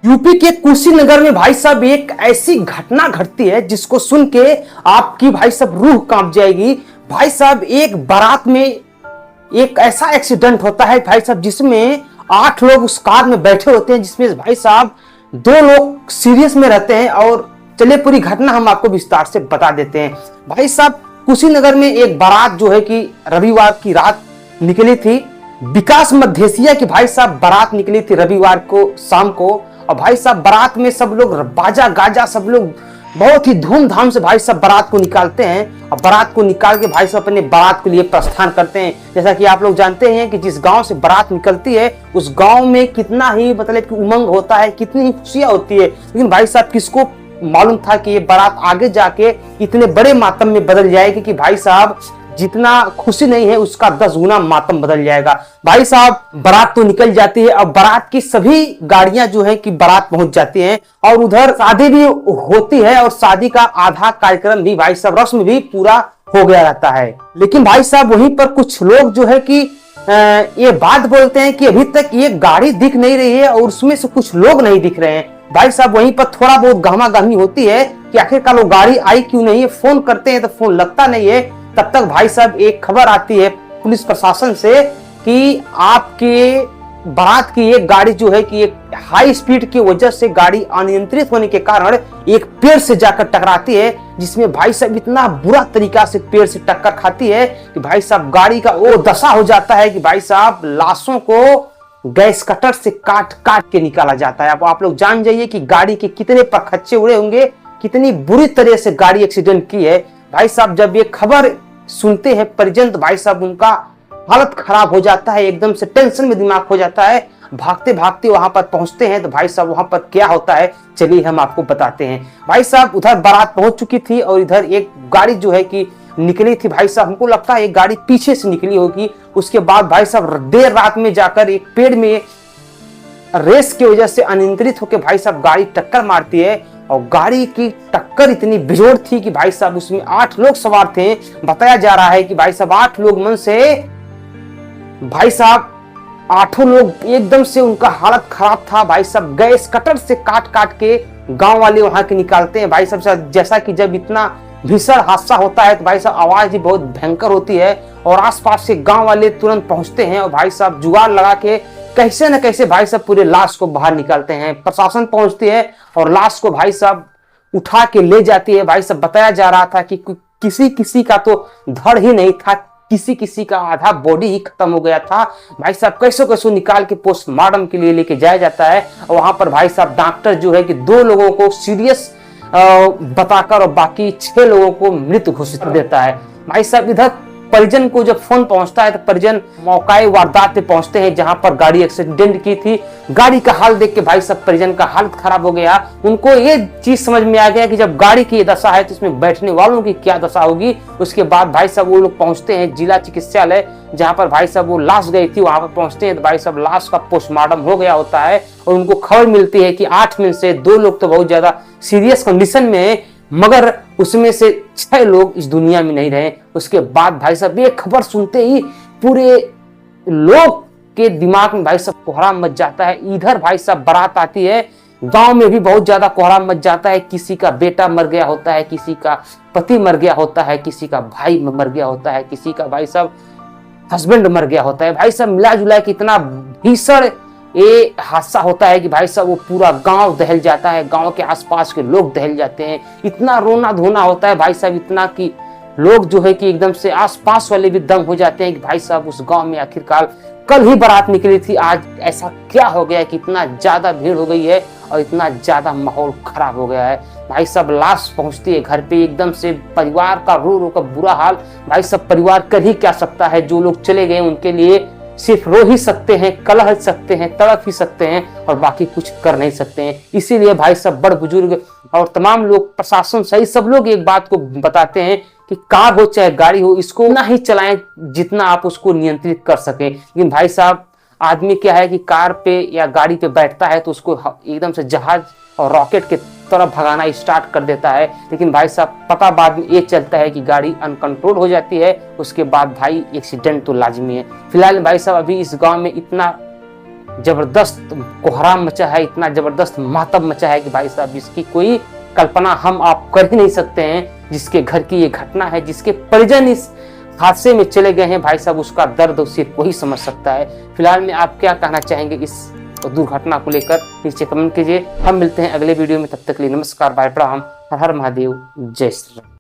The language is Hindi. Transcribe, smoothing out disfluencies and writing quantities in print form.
यूपी के कुशीनगर में भाई साहब एक ऐसी घटना घटती है जिसको सुन के आपकी भाई साहब रूह कांप जाएगी। भाई साहब एक बारात में एक ऐसा एक्सीडेंट होता है भाई साहब जिसमें 8 लोग उस कार में बैठे होते हैं, जिसमें भाई साहब 2 लोग सीरियस में रहते हैं। और चलिए पूरी घटना हम आपको विस्तार से बता देते हैं। भाई साहब कुशीनगर में एक बारात जो है कि रविवार की रात निकली थी। विकास मध्येसिया की भाई साहब बारात निकली थी रविवार को शाम को। और भाई साहब बारात में सब लोग बाजा गाजा सब लोग बहुत ही धूमधाम से भाई साहब बारात को निकालते हैं। और बारात को निकाल के भाई साहब अपने बारात के लिए प्रस्थान करते हैं। जैसा कि आप लोग जानते हैं कि जिस गांव से बारात निकलती है उस गांव में कितना ही मतलब कि उमंग होता है, कितनी ही खुशियां होती है। लेकिन भाई साहब किसको मालूम था कि ये बारात आगे जाके इतने बड़े मातम में बदल जाएगी कि भाई साहब जितना खुशी नहीं है उसका 10 गुना मातम बदल जाएगा। भाई साहब बारात तो निकल जाती है। अब बारात की सभी गाड़ियां जो है कि बारात पहुंच जाती हैं और उधर शादी भी होती है और शादी का आधा कार्यक्रम भी भाई साहब रस्म भी पूरा हो गया रहता है। लेकिन भाई साहब वहीं पर कुछ लोग जो है कि ये बात बोलते हैं कि अभी तक ये गाड़ी दिख नहीं रही है और उसमें से कुछ लोग नहीं दिख रहे हैं। भाई साहब वहीं पर थोड़ा बहुत गहमा गहमी होती है कि आखिरकार वो गाड़ी आई क्यों नहीं है। फोन करते हैं तो फोन लगता नहीं है। तब तक भाई साहब एक खबर आती है पुलिस प्रशासन से कि आपके बारात की एक गाड़ी जो है कि एक हाई स्पीड की वजह से गाड़ी अनियंत्रित होने के कारण एक पेड़ से जाकर टकराती है, जिसमें भाई साहब इतना बुरा तरीका से पेड़ से टक्कर खाती है कि भाई साहब गाड़ी का वो दशा हो जाता है कि भाई साहब लाशों को गैस कटर से काट काट के निकाला जाता है। अब आप लोग जान जाइए कि गाड़ी के कितने परखच्चे उड़े होंगे, कितनी बुरी तरह से गाड़ी एक्सीडेंट की है। भाई साहब जब ये खबर सुनते हैं परिजन तो भाई साहब उनका हालत खराब हो जाता है, एकदम से टेंशन में दिमाग हो जाता है। भागते भागते वहां पर पहुंचते हैं तो भाई साहब वहां पर क्या होता है चलिए हम आपको बताते हैं। भाई साहब उधर बारात पहुंच चुकी थी और इधर एक गाड़ी जो है कि निकली थी। भाई साहब हमको लगता है एक गाड़ी पीछे से निकली होगी। उसके बाद भाई साहब देर रात में जाकर एक पेड़ में रेस की वजह से अनियंत्रित होकर भाई साहब गाड़ी टक्कर मारती है। और गाड़ी की टक्कर इतनी बेजोड़ थी कि भाई साहब उसमें 8 लोग सवार थे। बताया जा रहा है कि भाई साहब 8 लोग मन से भाई साहब 8 लोग एकदम से उनका हालत खराब था। भाई साहब गैस कटर से काट काट के गांव वाले वहां के निकालते हैं। भाई साहब जैसा कि जब इतना भीषण हादसा होता है तो भाई साहब आवाज भी बहुत भयंकर होती है और आसपास से गांव वाले तुरंत पहुंचते हैं और भाई साहब जुगाड़ लगा के कैसे न कैसे भाई साहब पूरे लाश को बाहर निकालते हैं। प्रशासन पहुंचती है और लाश को भाई साहब उठा के ले जाती है। भाई साहब बताया जा रहा था कि किसी किसी का तो धड़ ही नहीं था, किसी किसी का आधा बॉडी ही खत्म हो गया था। भाई साहब कैसो कैसो निकाल के पोस्टमार्टम के लिए लेके जाया जाता है। और वहां पर भाई साहब डॉक्टर जो है कि 2 लोगों को सीरियस बताकर और बाकी 6 लोगों को मृत घोषित देता है। भाई साहब इधर परिजन को जब फोन पहुंचता है तो परिजन मौकाए वारदात पे पहुंचते हैं जहां पर गाड़ी एक्सीडेंट की थी। गाड़ी का हाल देख के भाई साहब परिजन का हालत खराब हो गया। उनको ये चीज समझ में आ गया कि जब गाड़ी की दशा है तो इसमें बैठने वालों की क्या दशा होगी। उसके बाद भाई साहब वो लोग पहुंचते हैं जिला चिकित्सालय जहां पर भाई साहब वो लाश गई थी। वहां पर पहुंचते हैं तो भाई साहब लाश का पोस्टमार्टम हो गया होता है और उनको खबर मिलती है कि 8 में से 2 लोग तो बहुत ज्यादा सीरियस कंडीशन में, मगर उसमें से 6 लोग इस दुनिया में नहीं रहे। उसके बाद भाई साहब ये खबर सुनते ही पूरे लोग के दिमाग में भाई साहब कोहराम मच जाता है। इधर भाई साहब बारात आती है, गांव में भी बहुत ज्यादा कोहराम मच जाता है। किसी का बेटा मर गया होता है, किसी का पति मर गया होता है, किसी का भाई मर गया होता है, किसी का भाई साहब हस्बैंड मर गया होता है। भाई साहब मिला जुला के इतना भीषण ये हादसा होता है कि भाई साहब वो पूरा गांव दहल जाता है, गांव के आसपास के लोग दहल जाते हैं। इतना रोना धोना होता है भाई साहब, इतना कि लोग जो है कि एकदम से आसपास वाले भी दंग हो जाते हैं कि भाई साहब उस गांव में आखिरकार कल ही बारात निकली थी, आज ऐसा क्या हो गया कि इतना ज्यादा भीड़ हो गई है और इतना ज्यादा माहौल खराब हो गया है। भाई साहब लाश पहुंचती है घर पे, एकदम से परिवार का रो रो का बुरा हाल। भाई साहब परिवार कर ही क्या सकता है, जो लोग चले गए उनके लिए सिर्फ रो ही सकते हैं, कलह सकते हैं, तड़प ही सकते हैं और बाकी कुछ कर नहीं सकते हैं। इसीलिए भाई साहब बड़ बुजुर्ग और तमाम लोग, प्रशासन सही सब लोग एक बात को बताते हैं कि कार हो चाहे गाड़ी हो, इसको ना ही चलाएं जितना आप उसको नियंत्रित कर सकें। लेकिन भाई साहब आदमी क्या है कि कार पे या गाड़ी पे बैठता है तो उसको एकदम से जहाज और रॉकेट के तरफ भगाना स्टार्ट कर देता है। लेकिन भाई साहब पता बाद में ये चलता है कि गाड़ी अनकंट्रोल हो जाती है, उसके बाद भाई एक्सीडेंट तो लाजमी है। फिलहाल भाई साहब अभी इस गांव में इतना जबरदस्त कोहराम मचा है, इतना जबरदस्त मातम मचा है कि भाई साहब इसकी कोई कल्पना हम आप कर ही नहीं सकते हैं। जिसके घर की ये घटना है, जिसके परिजन इस हादसे में चले गए हैं, भाई साहब उसका दर्द सिर्फ वही समझ सकता है। फिलहाल में आप क्या कहना चाहेंगे इस दुर्घटना को लेकर, नीचे कमेंट कीजिए। हम मिलते हैं अगले वीडियो में, तब तक के लिए नमस्कार, बाय, प्रणाम, हर हर महादेव, जय श्री राम।